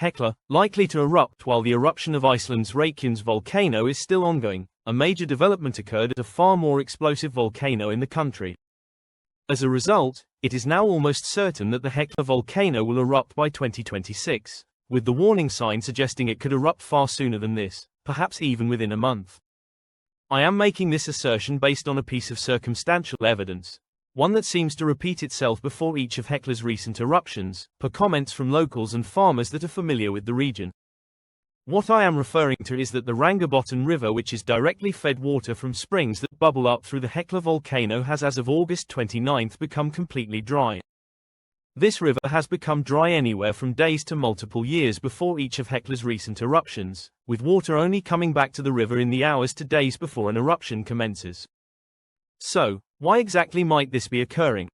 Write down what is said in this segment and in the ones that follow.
Hekla, likely to erupt while the eruption of Iceland's Reykjanes volcano is still ongoing. A major development occurred at a far more explosive volcano in the country. As a result, it is now almost certain that the Hekla volcano will erupt by 2026, with the warning sign suggesting it could erupt far sooner than this, perhaps even within a month. I am making this assertion based on a piece of circumstantial evidence, one that seems to repeat itself before each of Hekla's recent eruptions, per comments from locals and farmers that are familiar with the region. What I am referring to is that the Rangabotn River, which is directly fed water from springs that bubble up through the Hekla volcano, has as of August 29 become completely dry. This river has become dry anywhere from days to multiple years before each of Hekla's recent eruptions, with water only coming back to the river in the hours to days before an eruption commences. So, why exactly might this be occurring?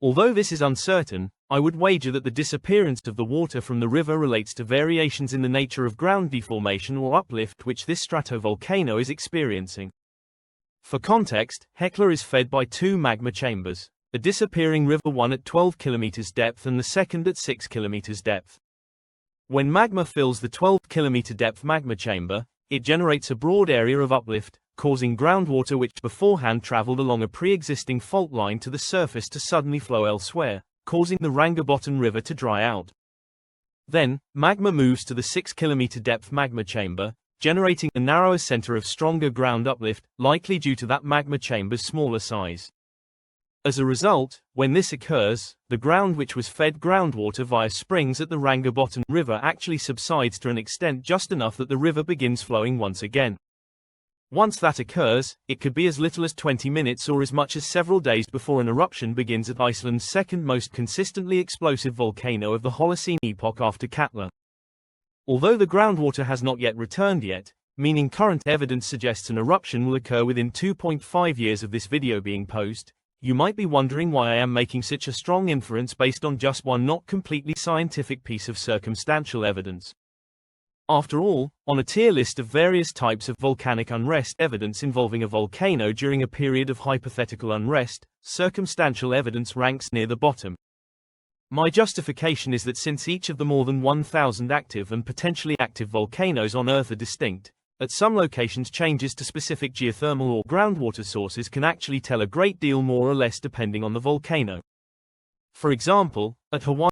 Although this is uncertain, I would wager that the disappearance of the water from the river relates to variations in the nature of ground deformation or uplift which this stratovolcano is experiencing. For context, Hekla is fed by two magma chambers, a disappearing river, one at 12 km depth and the second at 6 km depth. When magma fills the 12 km depth magma chamber, it generates a broad area of uplift, causing groundwater which beforehand traveled along a pre-existing fault line to the surface to suddenly flow elsewhere, causing the Rangabotn River to dry out. Then, magma moves to the 6 km depth magma chamber, generating a narrower center of stronger ground uplift, likely due to that magma chamber's smaller size. As a result, when this occurs, the ground which was fed groundwater via springs at the Rangabotn River actually subsides to an extent just enough that the river begins flowing once again. Once that occurs, it could be as little as 20 minutes or as much as several days before an eruption begins at Iceland's second most consistently explosive volcano of the Holocene epoch after Katla. Although the groundwater has not yet returned yet, meaning current evidence suggests an eruption will occur within 2.5 years of this video being posted, you might be wondering why I am making such a strong inference based on just one not completely scientific piece of circumstantial evidence. After all, on a tier list of various types of volcanic unrest evidence involving a volcano during a period of hypothetical unrest, circumstantial evidence ranks near the bottom. My justification is that since each of the more than 1,000 active and potentially active volcanoes on Earth are distinct, at some locations changes to specific geothermal or groundwater sources can actually tell a great deal more or less depending on the volcano. For example, at Hawaii,